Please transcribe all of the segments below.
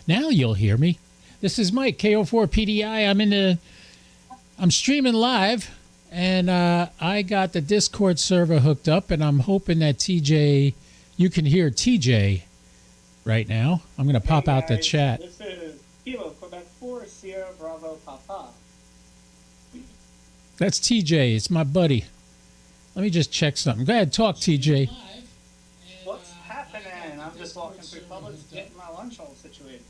Now you'll hear me. This is Mike, KO4PDI. I'm streaming live, and I got the Discord server hooked up, and I'm hoping that TJ, you can hear TJ right now. I'm going to pop out the chat. This is Kilo, Quebec 4, Sierra Bravo Papa. That's TJ. It's my buddy. Let me just check something. Go ahead, talk, TJ. What's happening? I'm just walking through Publix, getting my lunch all situated.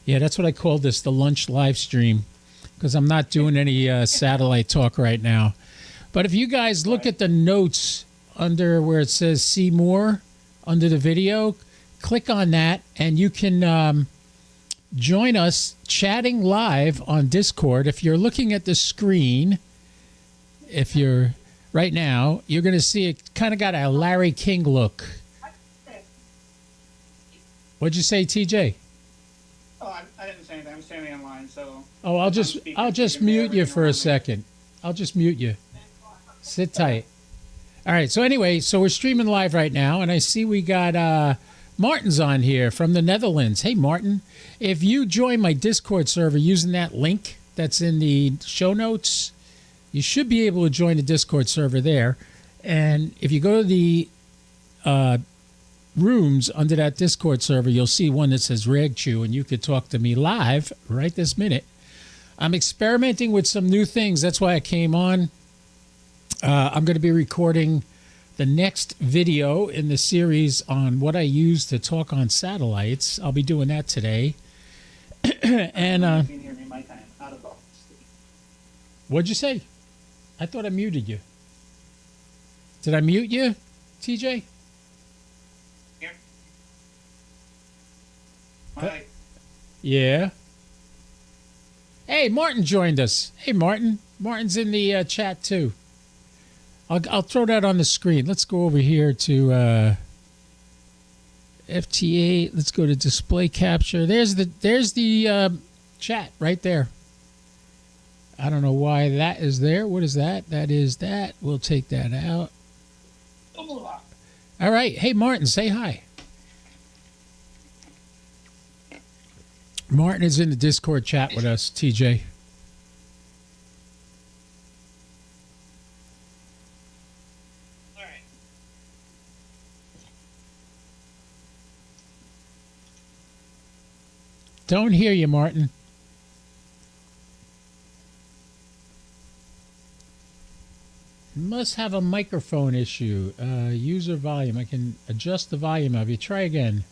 Yeah, that's what I call this, the lunch live stream, because I'm not doing any satellite talk right now. But if you guys look at the notes under where it says see more under the video, click on that, and you can join us chatting live on Discord. If you're looking at the screen, if you're right now, you're going to see it kind of got a Larry King look. What'd you say, TJ? Oh, I didn't say anything. I'm standing in line, so. Oh, I'll just mute you for a second. I'll just mute you. Sit tight. All right. So anyway, so we're streaming live right now, and I see we got Martin's on here from the Netherlands. Hey, Martin, if you join my Discord server using that link that's in the show notes, you should be able to join the Discord server there. And if you go to the rooms under that Discord server, you'll see one that says RagChew, and you could talk to me live right this minute. I'm experimenting with some new things. That's why I came on. I'm going to be recording the next video in the series on what I use to talk on satellites. I'll be doing that today. And what'd you say? I thought I muted you. Did I mute you, TJ? Here. Hi. Yeah. Hey, Martin joined us. Hey, Martin. Martin's in the chat too. I'll throw that on the screen. Let's go over here to FT8. Let's go to display capture. There's the chat right there. I don't know why that is there. What is that? That is that. We'll take that out. All right. Hey, Martin, say hi. Martin is in the Discord chat with us, TJ. All right. Don't hear you, Martin. Must have a microphone issue. User volume. I can adjust the volume of you. Try again.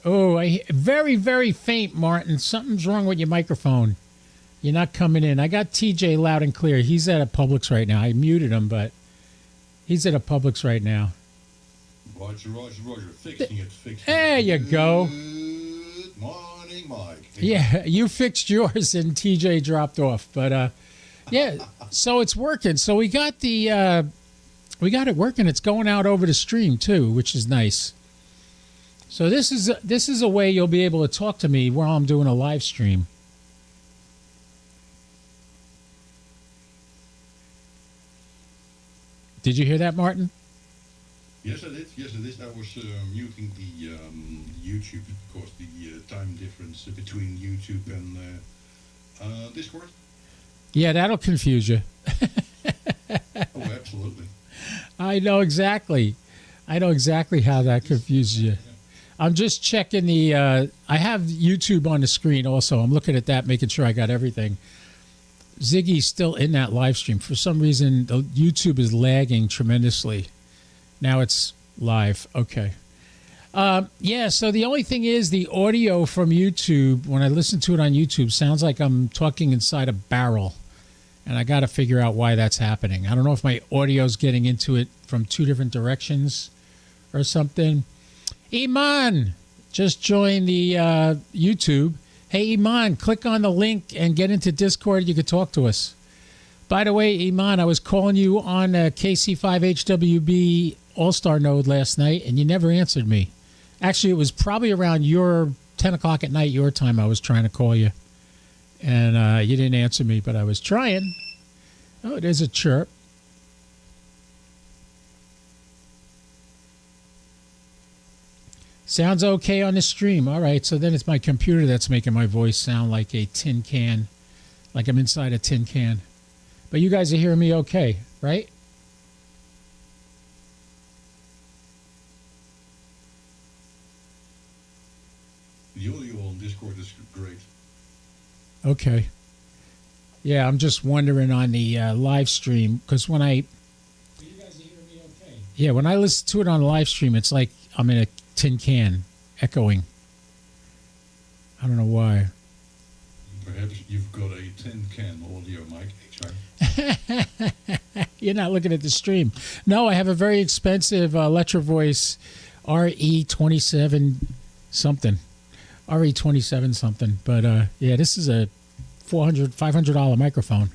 Oh, very, very faint, Martin. Something's wrong with your microphone. You're not coming in. I got TJ loud and clear. He's at a Publix right now. I muted him, but he's at a Publix right now. Roger. Fixing it. There you go. Good morning, Mike. Yeah, you fixed yours and TJ dropped off. But, yeah, so it's working. So we got it working. It's going out over the stream, too, which is nice. So this is a way you'll be able to talk to me while I'm doing a live stream. Did you hear that, Martin? Yes, I did. I was muting the YouTube because the time difference between YouTube and Discord. Yeah, that'll confuse you. Oh, absolutely. I know exactly how that confuses you. I'm just checking the I have YouTube on the screen also. I'm looking at that, making sure I got everything. Ziggy's still in that live stream. For some reason, the YouTube is lagging tremendously. Now it's live. Okay. Yeah, so the only thing is the audio from YouTube, when I listen to it on YouTube, sounds like I'm talking inside a barrel. And I got to figure out why that's happening. I don't know if my audio's getting into it from two different directions or something. Iman just joined the YouTube. Hey, Iman, click on the link and get into Discord. You could talk to us. By the way, Iman, I was calling you on KC5HWB All-Star node last night, and you never answered me. Actually, it was probably around your 10 o'clock at night, your time, I was trying to call you. And you didn't answer me, but I was trying. Oh, there's a chirp. Sounds okay on the stream. All right, so then it's my computer that's making my voice sound like a tin can, like I'm inside a tin can. But you guys are hearing me okay, right? The audio on Discord is great. Okay. Yeah, I'm just wondering on the live stream because when I. You guys are hearing me okay? Yeah, when I listen to it on the live stream, it's like I'm in a tin can, echoing. I don't know why. Perhaps you've got a tin can audio mic, HR. You're not looking at the stream. No, I have a very expensive Electro Voice RE27 something. RE27 something. But yeah, this is a $500 microphone.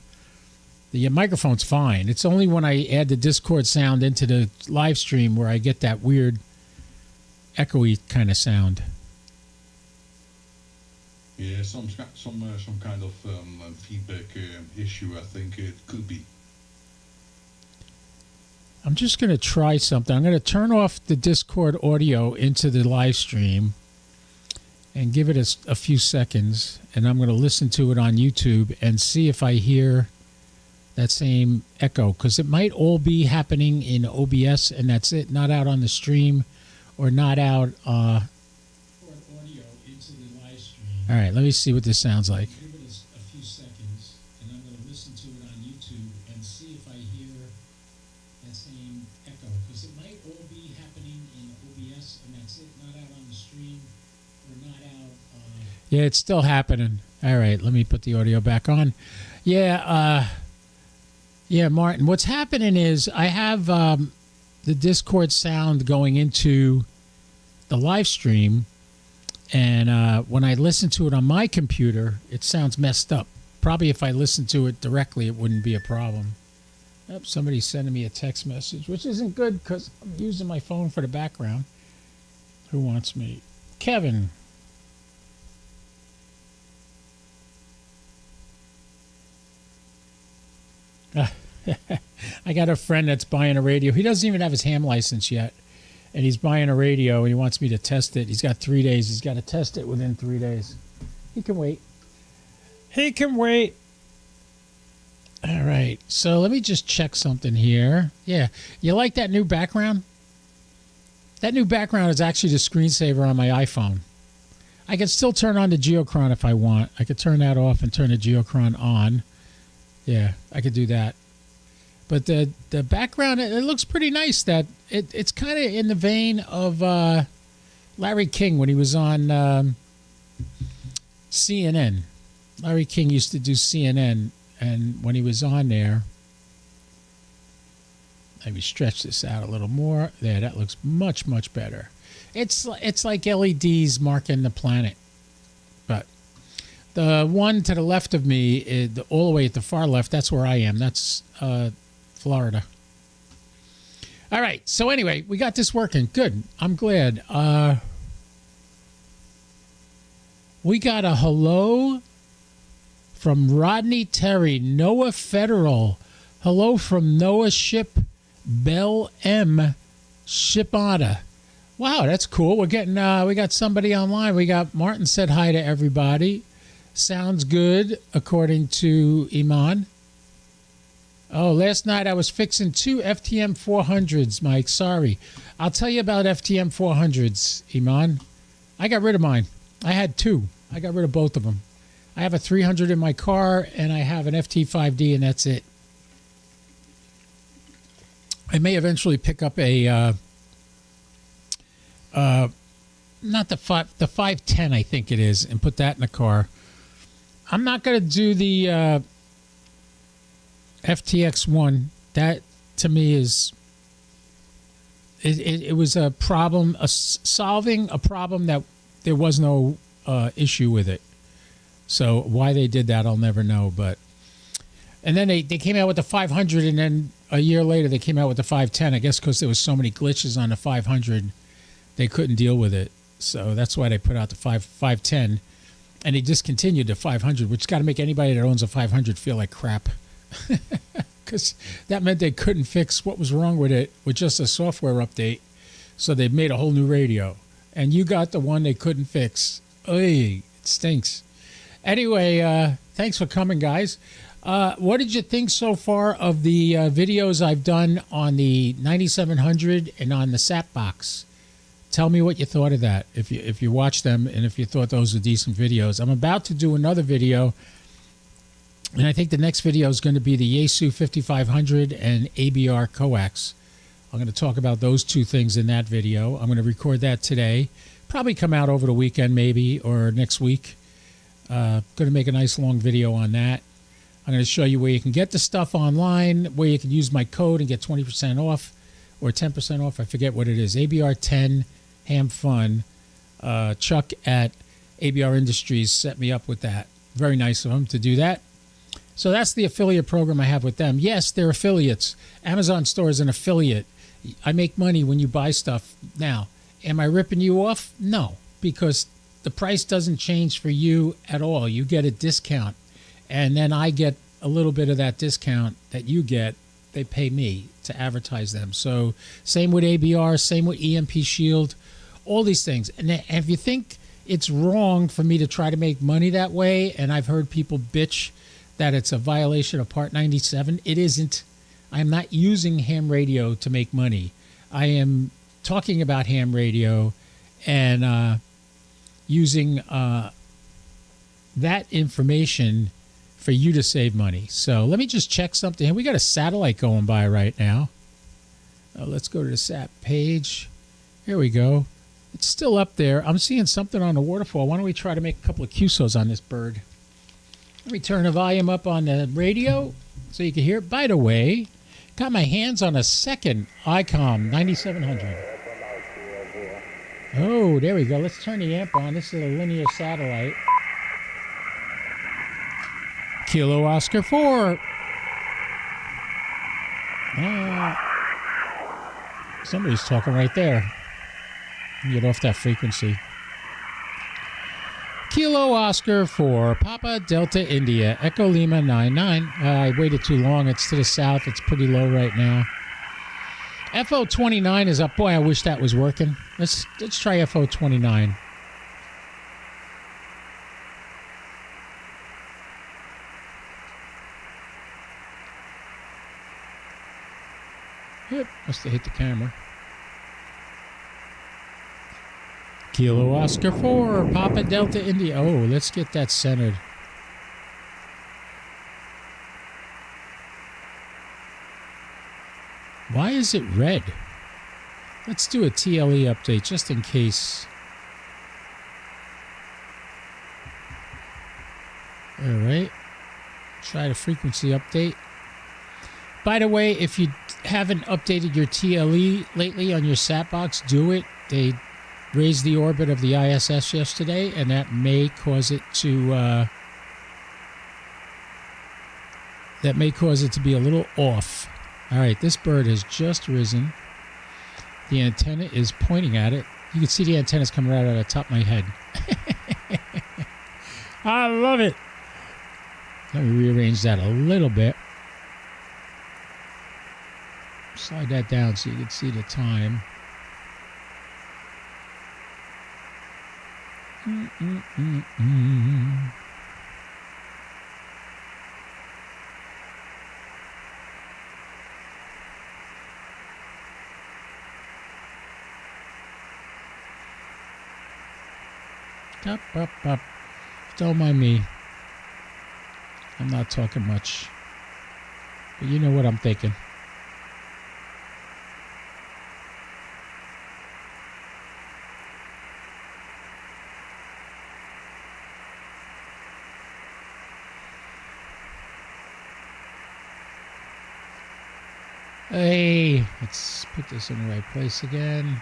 The microphone's fine. It's only when I add the Discord sound into the live stream where I get that weird echoey kind of sound. Yeah, some kind of feedback issue, I think it could be. I'm just going to try something. I'm going to turn off the Discord audio into the live stream and give it a few seconds, and I'm going to listen to it on YouTube and see if I hear that same echo, because it might all be happening in OBS, and that's it, not out on the stream or not out audio into the live stream. All right, let me see what this sounds like. Give it a few seconds, and I'm going to listen to it on YouTube and see if I hear that same echo, because it might all be happening in OBS, and that's it, not out on the stream or not out. Yeah, it's still happening. All right, let me put the audio back on. Yeah, yeah, Martin, what's happening is I have the Discord sound going into the live stream, and when I listen to it on my computer, it sounds messed up. Probably if I listen to it directly, it wouldn't be a problem. Oh, somebody's sending me a text message, which isn't good because I'm using my phone for the background. Who wants me? Kevin. I got a friend that's buying a radio. He doesn't even have his ham license yet, and he's buying a radio, and he wants me to test it. He's got 3 days. He's got to test it within 3 days. He can wait. He can wait. All right, so let me just check something here. Yeah, you like that new background? That new background is actually the screensaver on my iPhone. I can still turn on the Geochron if I want. I could turn that off and turn the Geochron on. Yeah, I could do that. But the background, it looks pretty nice. That it's kind of in the vein of Larry King when he was on CNN. Larry King used to do CNN, and when he was on there, let me stretch this out a little more. There, that looks much, much better. It's like LEDs marking the planet. But the one to the left of me, all the way at the far left, that's where I am. That's Florida. All right. So anyway, we got this working. Good. I'm glad. We got a hello from Rodney Terry, Noah Federal. Hello from Noah Ship, Bell M. Shipata. Wow, that's cool. We're getting we got somebody online. We got Martin said hi to everybody. Sounds good, according to Iman. Oh, last night I was fixing 2 FTM 400s, Mike. Sorry. I'll tell you about FTM 400s, Iman. I got rid of mine. I had 2. I got rid of both of them. I have a 300 in my car, and I have an FT5D, and that's it. I may eventually pick up a... not the 510, I think it is, and put that in the car. I'm not going to do the FTX1. That to me is it was a problem, solving a problem that there was no issue with it. So why they did that, I'll never know. But and then they came out with the 500, and then a year later they came out with the 510. I guess because there was so many glitches on the 500, they couldn't deal with it. So that's why they put out the 510, and they discontinued the 500, which got to make anybody that owns a 500 feel like crap, because that meant they couldn't fix what was wrong with it with just a software update. So they made a whole new radio, and you got the one they couldn't fix. Oy, it stinks. Anyway, thanks for coming, guys. What did you think so far of the videos I've done on the 9700 and on the Sapbox? Tell me what you thought of that, if you watched them and if you thought those were decent videos. I'm about to do another video, and I think the next video is going to be the Yaesu 5500 and ABR coax. I'm going to talk about those two things in that video. I'm going to record that today. Probably come out over the weekend maybe, or next week. Going to make a nice long video on that. I'm going to show you where you can get the stuff online, where you can use my code and get 20% off or 10% off. I forget what it is. ABR10 Ham Fun. Chuck at ABR Industries set me up with that. Very nice of him to do that. So that's the affiliate program I have with them. Yes, they're affiliates. Amazon Store is an affiliate. I make money when you buy stuff. Now, am I ripping you off? No, because the price doesn't change for you at all. You get a discount, and then I get a little bit of that discount that you get. They pay me to advertise them. So same with ABR, same with EMP Shield, all these things. And if you think it's wrong for me to try to make money that way, and I've heard people bitch that it's a violation of Part 97, it isn't. I'm not using ham radio to make money. I am talking about ham radio and using that information for you to save money. So let me just check something. We got a satellite going by right now. Let's go to the SAP page. Here we go. It's still up there. I'm seeing something on the waterfall. Why don't we try to make a couple of QSOs on this bird? Let me turn the volume up on the radio so you can hear it. By the way, got my hands on a second ICOM 9700. Oh, there we go. Let's turn the amp on. This is a linear satellite. Kilo Oscar 4. Somebody's talking right there. Get off that frequency. Kilo Oscar 4, Papa Delta India, Echo Lima 99. I waited too long. It's to the south. It's pretty low right now. FO29 is up. Boy, I wish that was working. Let's try FO29. Yep, must have hit the camera. Kilo Oscar 4, Papa Delta India. Oh, let's get that centered. Why is it red? Let's do a TLE update just in case. All right. Try the frequency update. By the way, if you haven't updated your TLE lately on your Sapbox, do it. They raised the orbit of the ISS yesterday, and that may cause it to be a little off. All right, this bird has just risen. The antenna is pointing at it. You can see the antennas coming right out of the top of my head. I love it. Let me rearrange that a little bit. Slide that down so you can see the time. Up. Don't mind me. I'm not talking much. But you know what I'm thinking. Hey, let's put this in the right place again.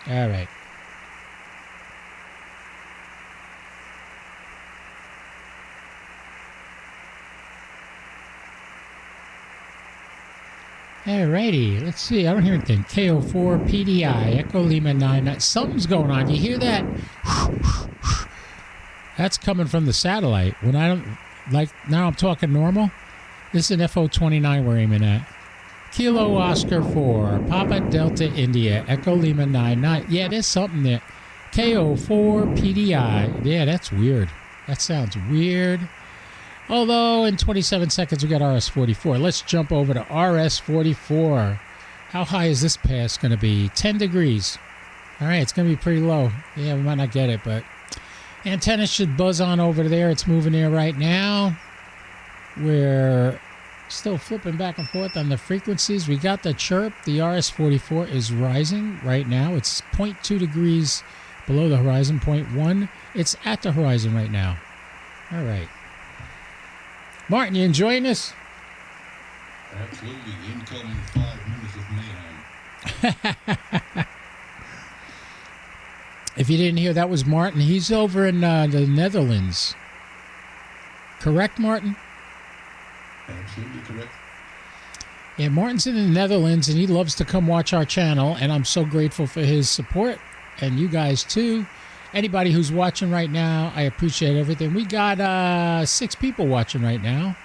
All right. Alrighty, let's see. I don't hear anything. KO4 PDI Echo Lima 99. Something's going on. You hear that? That's coming from the satellite. When I don't like now, I'm talking normal. This is an FO29 we're aiming at. Kilo Oscar 4, Papa Delta India, Echo Lima 99. Yeah, there's something there. KO4 PDI. Yeah, that's weird. That sounds weird. Although in 27 seconds we got RS-44. Let's jump over to RS-44. How high is this pass going to be? 10 degrees. All right, it's going to be pretty low. Yeah, we might not get it, but antenna should buzz on over there. It's moving there right now. We're still flipping back and forth on the frequencies. We got the chirp. The RS-44 is rising right now. It's 0.2 degrees below the horizon, 0.1. It's at the horizon right now. All right. Martin, you enjoying this? Absolutely. Incoming 5 minutes of mayhem. If you didn't hear, that was Martin. He's over in the Netherlands. Correct, Martin? Absolutely correct. Yeah, Martin's in the Netherlands, and he loves to come watch our channel, and I'm so grateful for his support, and you guys too. Anybody who's watching right now, I appreciate everything. We got 6 people watching right now.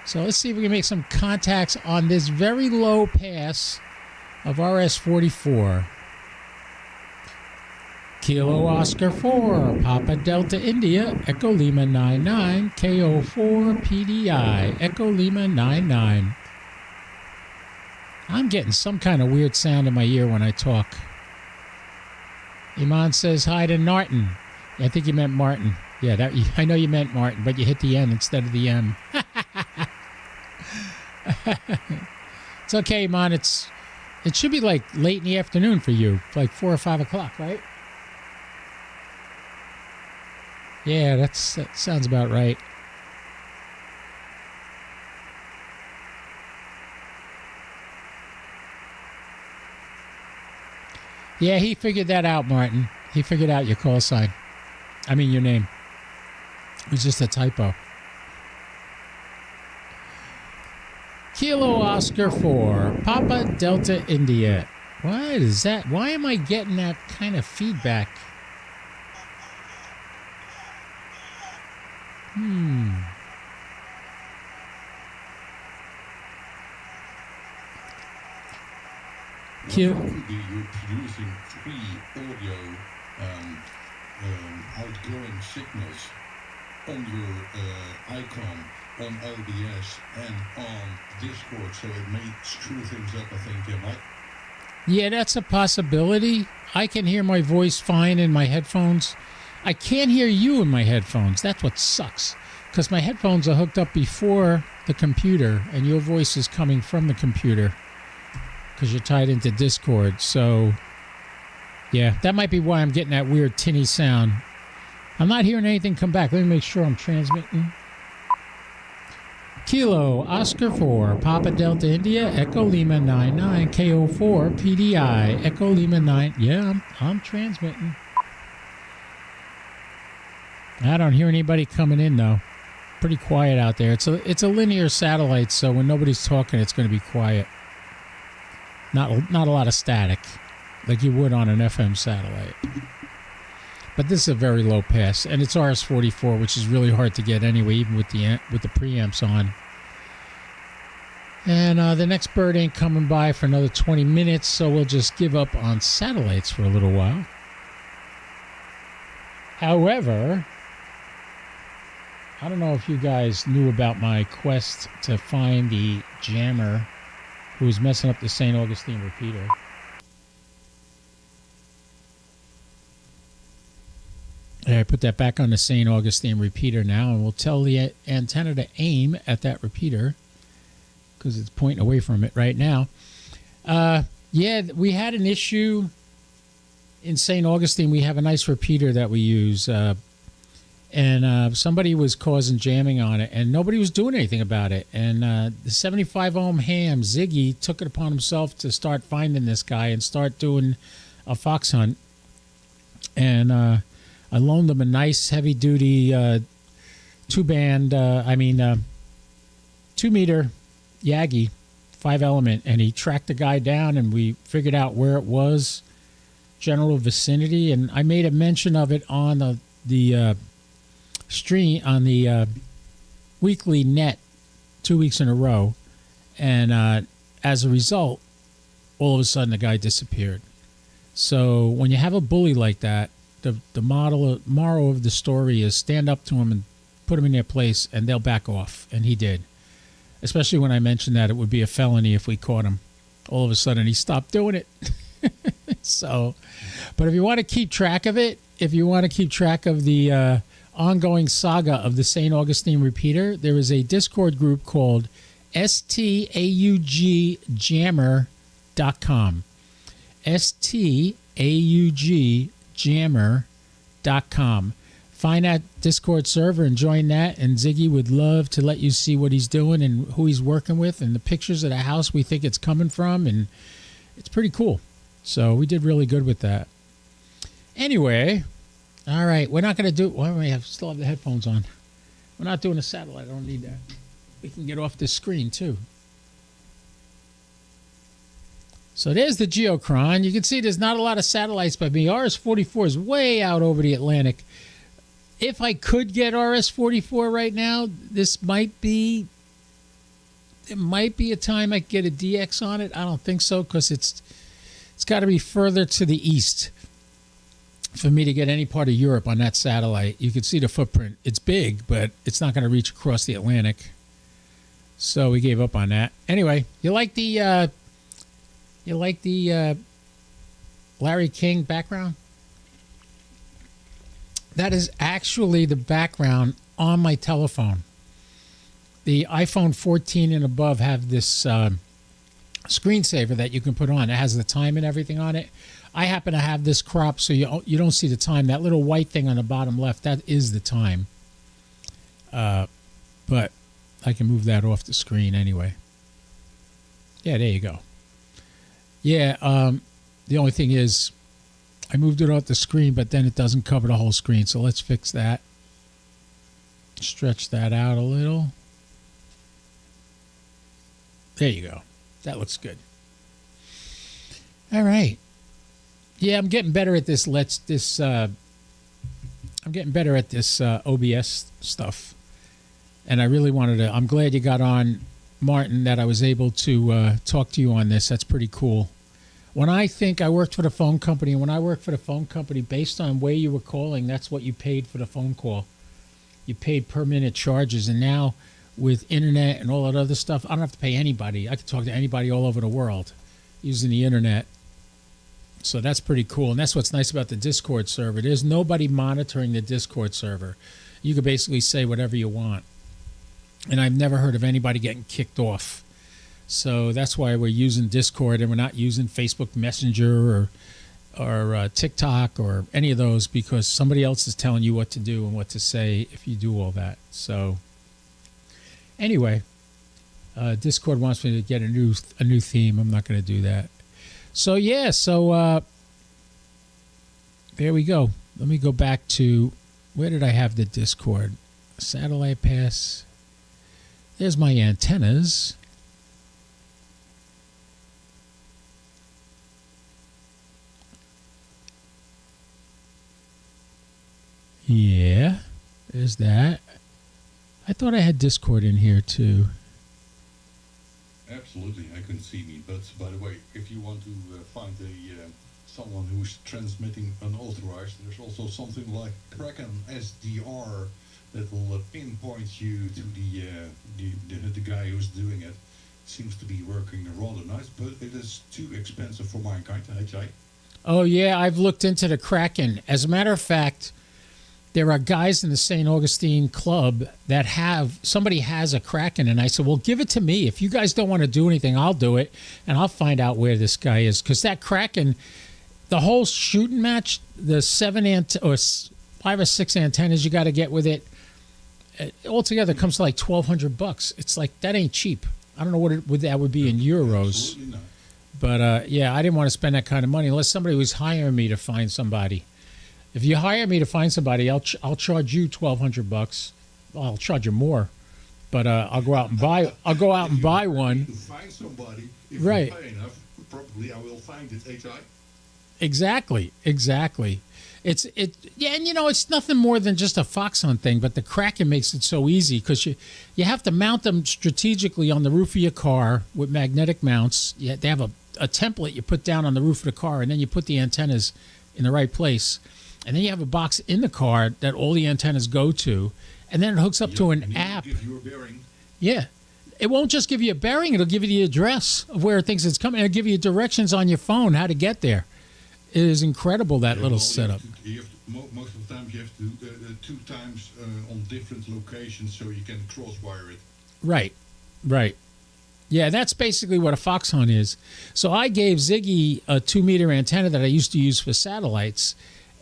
So let's see if we can make some contacts on this very low pass of RS-44. Kilo Oscar 4, Papa Delta India, Echo Lima 99, KO4 PDI, Echo Lima 99. I'm getting some kind of weird sound in my ear when I talk. Iman says hi to Norton. I think you meant Martin. Yeah, I know you meant Martin, but you hit the N instead of the M. It's okay, Iman. It should be like late in the afternoon for you, like 4 or 5 o'clock, right? Yeah, that sounds about right. Yeah, he figured that out, Martin. He figured out your call sign. I mean, your name. It was just a typo. Kilo Oscar 4, Papa Delta India. What is that? Why am I getting that kind of feedback? You're producing 3 audio outgoing signals on your icon on LBS and on Discord, so it may screw things up, I think, Mike. Yeah, that's a possibility. I can hear my voice fine in my headphones. I can't hear you in my headphones. That's what sucks, because my headphones are hooked up before the computer, and your voice is coming from the computer because you're tied into Discord. So, yeah, that might be why I'm getting that weird tinny sound. I'm not hearing anything come back. Let me make sure I'm transmitting. Kilo Oscar 4, Papa Delta India, Echo Lima 99, KO4 PDI, Echo Lima 9. Yeah, I'm transmitting. I don't hear anybody coming in though. Pretty quiet out there. It's a linear satellite, so when nobody's talking, it's going to be quiet. Not a lot of static, like you would on an FM satellite. But this is a very low pass, and it's RS-44, which is really hard to get anyway, even with the preamps on. And the next bird ain't coming by for another 20 minutes, so we'll just give up on satellites for a little while. However, I don't know if you guys knew about my quest to find the jammer who was messing up the St. Augustine repeater. I put that back on the St. Augustine repeater now, and we'll tell the antenna to aim at that repeater because it's pointing away from it right now. Yeah, we had an issue in St. Augustine. We have a nice repeater that we use, and somebody was causing jamming on it, and nobody was doing anything about it. And the 75 ohm ham, Ziggy, took it upon himself to start finding this guy and start doing a fox hunt. And I loaned him a nice heavy-duty 2-meter Yagi 5-element, and he tracked the guy down, and we figured out where it was, general vicinity, and I made a mention of it on the stream, on the weekly net 2 weeks in a row, and as a result, all of a sudden the guy disappeared. So when you have a bully like that, the moral of the story is stand up to him and put them in their place, and they'll back off. And he did. Especially when I mentioned that it would be a felony if we caught him. All of a sudden, he stopped doing it. So, but if you want to keep track of it, if you want to keep track of the ongoing saga of the St. Augustine repeater, there is a Discord group called staugjammer.com. staugjammer.com. Find that Discord server and join that, and Ziggy would love to let you see what he's doing and who he's working with and the pictures of the house we think it's coming from, and it's pretty cool. So we did really good with that. Anyway, all right, we're not going to do, well, we still have the headphones on. We're not doing a satellite. I don't need that. We can get off this screen too. So there's the Geocron. You can see there's not a lot of satellites by me. RS-44 is way out over the Atlantic. If I could get RS-44 right now, there might be a time I could get a DX on it. I don't think so, because it's got to be further to the east for me to get any part of Europe on that satellite. You can see the footprint. It's big, but it's not going to reach across the Atlantic. So we gave up on that. Anyway, you like the Larry King background? That is actually the background on my telephone. The iPhone 14 and above have this screensaver that you can put on. It has the time and everything on it. I happen to have this crop, so you don't see the time. That little white thing on the bottom left, that is the time. But I can move that off the screen anyway. Yeah, there you go. Yeah, the only thing is I moved it off the screen, but then it doesn't cover the whole screen. So let's fix that. Stretch that out a little. There you go. That looks good. All right. Yeah, I'm getting better at this. I'm getting better at this OBS stuff. And I really wanted to. I'm glad you got on, Martin, that I was able to talk to you on this. That's pretty cool. When I worked for the phone company, and when I worked for the phone company, based on where you were calling, that's what you paid for the phone call. You paid per minute charges. And now with internet and all that other stuff, I don't have to pay anybody. I can talk to anybody all over the world using the internet. So that's pretty cool. And that's what's nice about the Discord server. There's nobody monitoring the Discord server. You can basically say whatever you want. And I've never heard of anybody getting kicked off. So that's why we're using Discord and we're not using Facebook Messenger or TikTok or any of those, because somebody else is telling you what to do and what to say if you do all that. So anyway, Discord wants me to get a new theme. I'm not going to do that. So yeah, there we go. Let me go back to, where did I have the Discord? Satellite pass. There's my antennas. Yeah, there's that. I thought I had Discord in here too. Absolutely, I couldn't see me. But by the way, if you want to find someone who's transmitting unauthorized, there's also something like Kraken SDR that will pinpoint you to the guy who's doing it. Seems to be working rather nice, but it is too expensive for mankind. HI. Oh yeah, I've looked into the Kraken. As a matter of fact, there are guys in the St. Augustine Club that somebody has a Kraken, and I said, well, give it to me. If you guys don't want to do anything, I'll do it, and I'll find out where this guy is. Because that Kraken, the whole shooting match, the 5 or 6 antennas you got to get with it, altogether comes to like $1,200. It's like, that ain't cheap. I don't know what that would be in euros. Absolutely not. But yeah, I didn't want to spend that kind of money unless somebody was hiring me to find somebody. If you hire me to find somebody, I'll charge you $1,200. Well, I'll charge you more, but I'll go out and buy. I'll go out and buy one. To find somebody, if Right. you pay enough, probably I will find it. HI. Exactly. Yeah, and it's nothing more than just a fox hunt thing, but the Kraken makes it so easy because you have to mount them strategically on the roof of your car with magnetic mounts. They have a template you put down on the roof of the car, and then you put the antennas in the right place, and then you have a box in the car that all the antennas go to, and then it hooks up to an app. Give you a bearing. Yeah. It won't just give you a bearing, it'll give you the address of where it thinks it's coming. It'll give you directions on your phone how to get there. It is incredible, that little setup. Most of the time you have to 2 times on different locations so you can crosswire it. Right. Yeah, that's basically what a fox hunt is. So I gave Ziggy a 2-meter antenna that I used to use for satellites,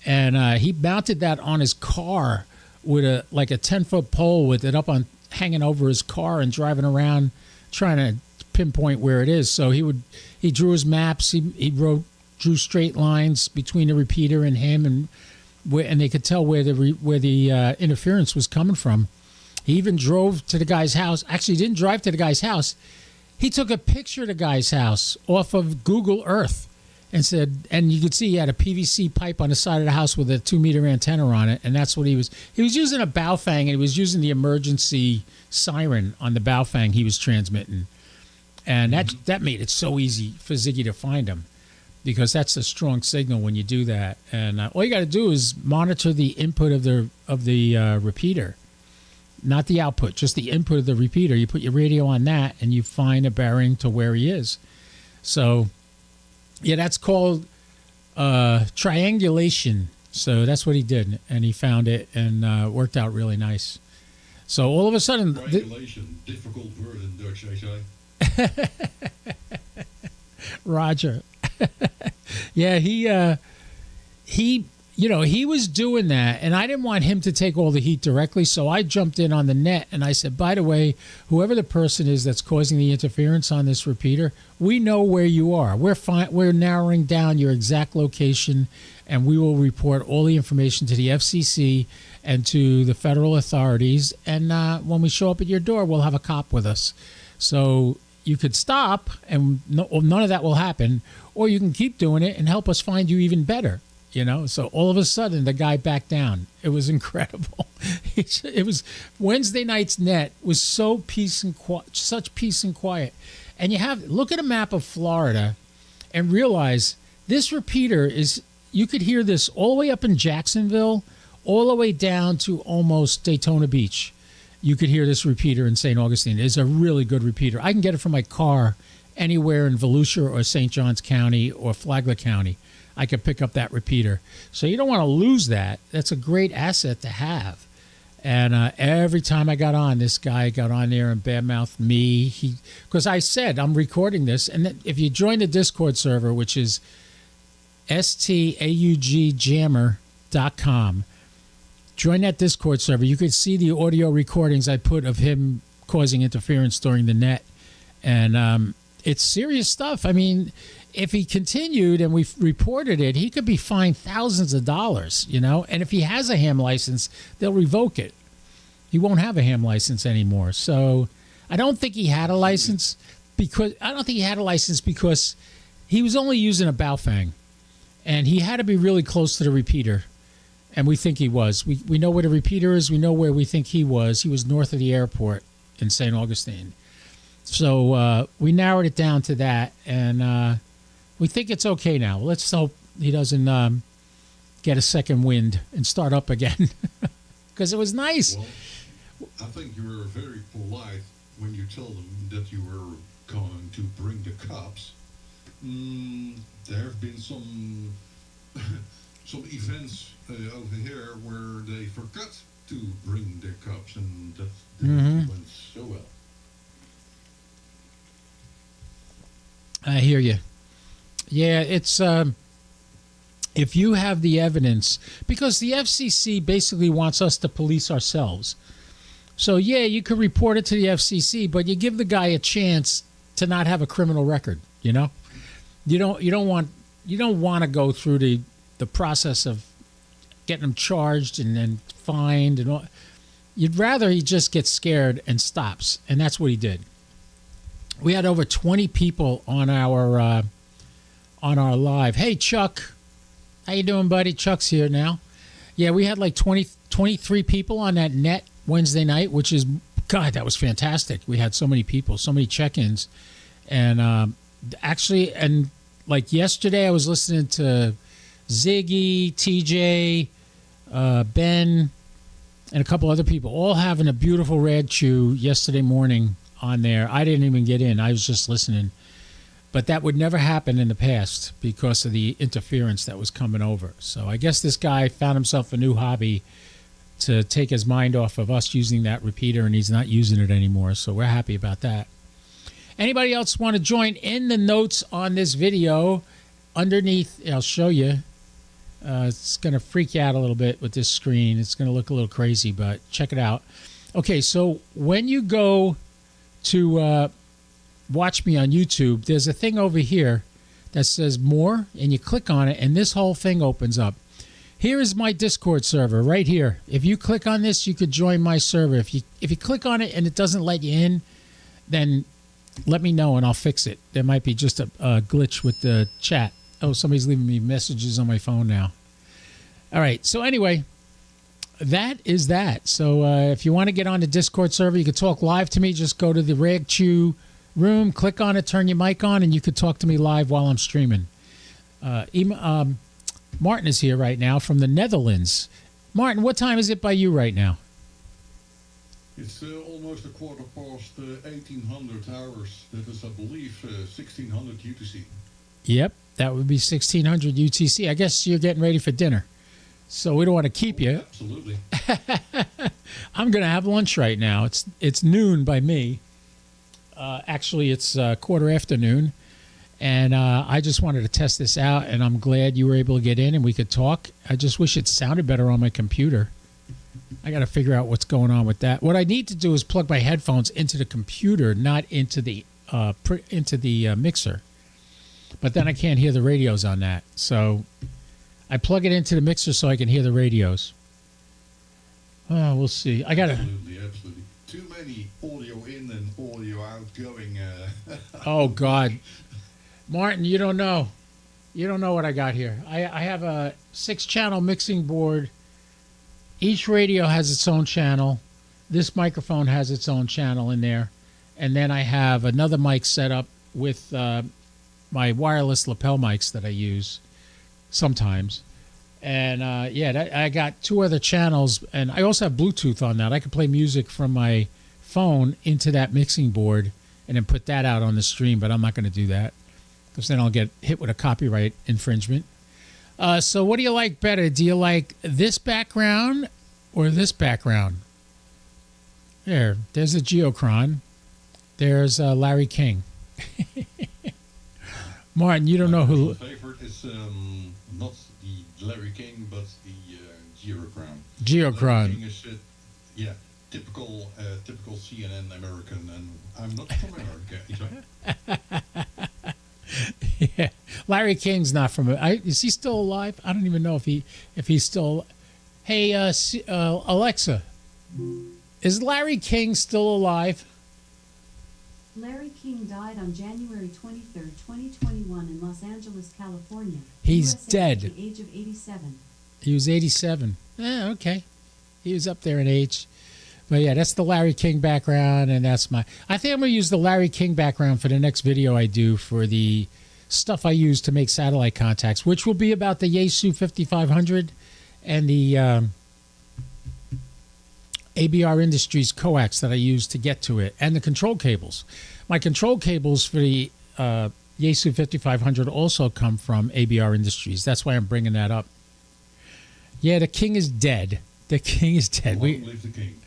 and he mounted that on his car with a 10-foot pole with it up on hanging over his car and driving around trying to pinpoint where it is. So he drew his maps. He drew straight lines between the repeater and him, and they could tell where the interference was coming from. He even drove to the guy's house. Actually, he didn't drive to the guy's house. He took a picture of the guy's house off of Google Earth and you could see he had a PVC pipe on the side of the house with a 2-meter antenna on it, and that's what he was using a Baofeng, and he was using the emergency siren on the Baofeng he was transmitting. And that made it so easy for Ziggy to find him, because that's a strong signal when you do that. And all you got to do is monitor the input of the repeater, not the output, just the input of the repeater. You put your radio on that, and you find a bearing to where he is. So, yeah, that's called triangulation. So that's what he did, and he found it, and worked out really nice. So all of a sudden, triangulation, difficult word in Dutch, I say. Roger. Yeah, he was doing that, and I didn't want him to take all the heat directly, so I jumped in on the net, and I said, by the way, whoever the person is that's causing the interference on this repeater, we know where you are. We're narrowing down your exact location, and we will report all the information to the FCC and to the federal authorities, and when we show up at your door, we'll have a cop with us. So you could stop, and none of that will happen, or you can keep doing it and help us find you even better. So all of a sudden the guy backed down. It was incredible. It was Wednesday night's net was so such peace and quiet. And look at a map of Florida and realize this repeater you could hear this all the way up in Jacksonville, all the way down to almost Daytona Beach. You could hear this repeater in St. Augustine. It's a really good repeater. I can get it from my car anywhere in Volusia or St. Johns County or Flagler County. I could pick up that repeater. So you don't want to lose that. That's a great asset to have. And every time I got on, this guy got on there and badmouthed me. Because I said, I'm recording this. And if you join the Discord server, which is staugjammer.com, join that Discord server. You could see the audio recordings I put of him causing interference during the net. And it's serious stuff. I mean, if he continued and we reported it, he could be fined thousands of dollars, And if he has a ham license, they'll revoke it. He won't have a ham license anymore. So I don't think he had a license because he was only using a Baofeng, and he had to be really close to the repeater. And we think he was. We know where the repeater is. We know where we think he was. He was north of the airport in St. Augustine. So we narrowed it down to that, and we think it's okay now. Let's hope he doesn't get a second wind and start up again, because it was nice. Well, I think you were very polite when you told them that you were going to bring the cops. There have been some events over here where they forgot to bring their cops, and that didn't went so well. I hear you. Yeah, it's if you have the evidence, because the FCC basically wants us to police ourselves. So yeah, you could report it to the FCC, but you give the guy a chance to not have a criminal record. You don't want to go through the process of getting him charged and then fined and all. You'd rather he just gets scared and stops, and that's what he did. We had over 20 people on our live. Hey, Chuck. How you doing, buddy? Chuck's here now. Yeah, we had like 23 people on that net Wednesday night, which is, God, that was fantastic. We had so many people, so many check-ins. And actually, and like yesterday, I was listening to Ziggy, TJ, Ben, and a couple other people, all having a beautiful rad chew yesterday morning on there. I didn't even get in. I was just listening. But that would never happen in the past because of the interference that was coming over. So I guess this guy found himself a new hobby to take his mind off of us using that repeater, and he's not using it anymore. So we're happy about that. Anybody else want to join in the notes on this video? Underneath, I'll show you. It's going to freak you out a little bit with this screen. It's going to look a little crazy, but check it out. Okay, so when you go to watch me on YouTube, there's a thing over here that says more, and you click on it, and this whole thing opens up. Here is my Discord server right here. If you click on this, you could join my server. If you click on it and it doesn't let you in, then let me know and I'll fix it. There might be just a glitch with the chat. Oh, somebody's leaving me messages on my phone now. All right. So anyway, that is that. So if you want to get on the Discord server, you can talk live to me. Just go to the Rag Chew room, click on it, turn your mic on, and you could talk to me live while I'm streaming. Martin is here right now from the Netherlands. Martin, what time is it by you right now? It's almost 1800 hours. That is, I believe, 1600 UTC. Yep, that would be 1600 UTC. I guess you're getting ready for dinner. So we don't want to keep you. Absolutely. I'm going to have lunch right now. It's noon by me. Actually, it's quarter after noon. And I just wanted to test this out, and I'm glad you were able to get in and we could talk. I just wish it sounded better on my computer. I got to figure out what's going on with that. What I need to do is plug my headphones into the computer, not into the mixer. But then I can't hear the radios on that. So I plug it into the mixer so I can hear the radios. Oh, we'll see. Absolutely. Too many audio in and audio out going. Oh, God. Martin, you don't know. You don't know what I got here. I have a 6-channel mixing board. Each radio has its own channel. This microphone has its own channel in there. And then I have another mic set up with my wireless lapel mics that I use sometimes. And I got 2 other channels. And I also have Bluetooth on that. I can play music from my phone into that mixing board and then put that out on the stream. But I'm not going to do that, because then I'll get hit with a copyright infringement. So what do you like better? Do you like this background or this background? There's a Geochron. There's Larry King. Martin, you don't know who... My favorite is not the Larry King, but the Geochron. Geochron. Larry King is, typical CNN American, and I'm not from America. Yeah, Larry King's not from. Is he still alive? I don't even know if he's still. Hey, Alexa, is Larry King still alive? Larry King died on January 23rd, 2021 in Los Angeles, California. He's USA dead. At the age of 87. He was 87. Okay, he was up there in age. But yeah, that's the Larry King background, and that's I think I'm going to use the Larry King background for the next video I do for the stuff I use to make satellite contacts, which will be about the Yaesu 5500 and the ABR Industries coax that I use to get to it, and the control cables. My control cables for the Yaesu 5500 also come from ABR Industries. That's why I'm bringing that up. Yeah, the king is dead. The king is dead. Long live the king.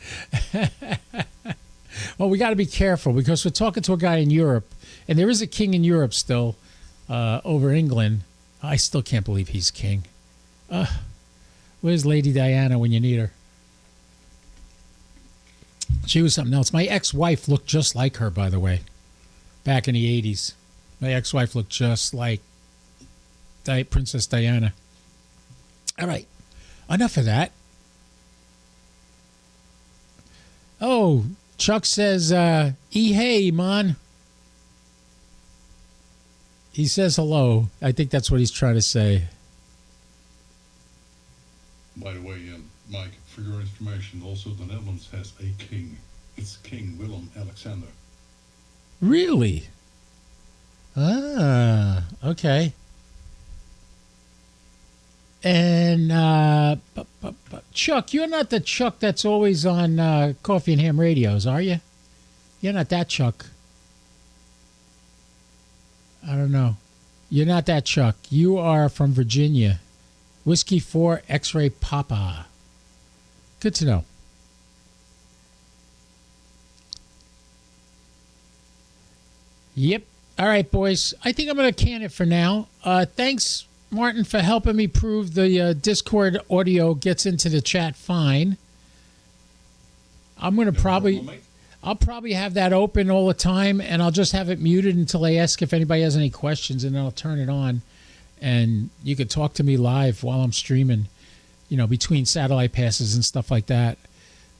Well, we got to be careful because we're talking to a guy in Europe, and there is a king in Europe still over England. I still can't believe he's king. Where's Lady Diana when you need her? She was something else. My ex-wife looked just like her, by the way, back in the 80s. My ex-wife looked just like Princess Diana. All right. Enough of that. Oh, Chuck says, hey, man. He says hello. I think that's what he's trying to say. By the way, Mike, for your information, also the Netherlands has a king. It's King Willem-Alexander. Really? Ah, okay. And Chuck, you're not the Chuck that's always on Coffee and Ham radios, are you? You're not that Chuck. I don't know. You're not that Chuck. You are from Virginia. Whiskey 4 X-Ray Papa. Good to know. Yep. All right, boys. I think I'm going to can it for now. Thanks, Martin, for helping me prove the Discord audio gets into the chat fine. I'm going to I'll probably have that open all the time, and I'll just have it muted until I ask if anybody has any questions, and then I'll turn it on. And you could talk to me live while I'm streaming, between satellite passes and stuff like that.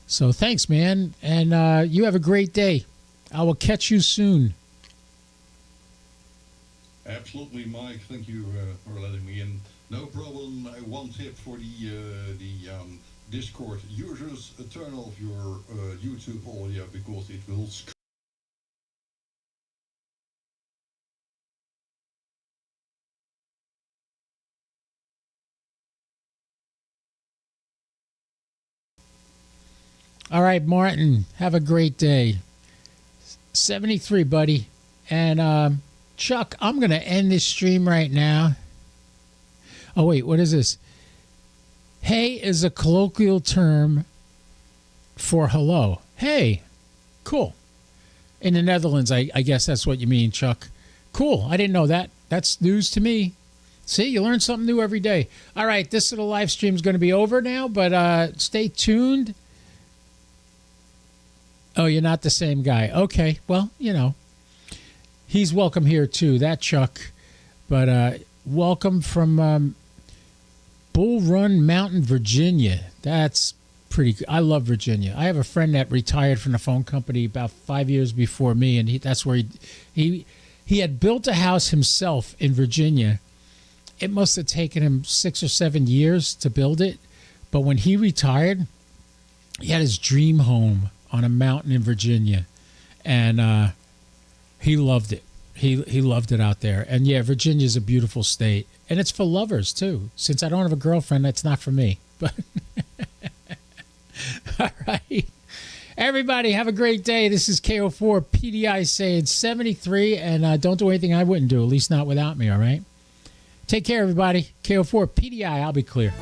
So thanks, man. And you have a great day. I will catch you soon. Absolutely, Mike. Thank you for letting me in. No problem. One tip for the Discord users: turn off your YouTube audio because it will. All right, Martin. Have a great day. 73, buddy. And Chuck, I'm going to end this stream right now. Oh, wait, what is this? Hey is a colloquial term for hello. Hey, cool. In the Netherlands, I guess that's what you mean, Chuck. Cool. I didn't know that. That's news to me. See, you learn something new every day. All right, this little live stream is going to be over now, but stay tuned. Oh, you're not the same guy. Okay, well, he's welcome here too, that Chuck. But welcome from Bull Run Mountain, Virginia. That's pretty good. I love Virginia. I have a friend that retired from the phone company about 5 years before me, and that's where he had built a house himself in Virginia. It must have taken him 6 or 7 years to build it, but when he retired, he had his dream home on a mountain in Virginia, and he loved it. He loved it out there. And yeah, Virginia's a beautiful state, and it's for lovers too. Since I don't have a girlfriend, that's not for me. But all right, everybody, have a great day. This is KO4 PDI saying 73, and don't do anything I wouldn't do, at least not without me. All right, take care, everybody. KO4 PDI. I'll be clear.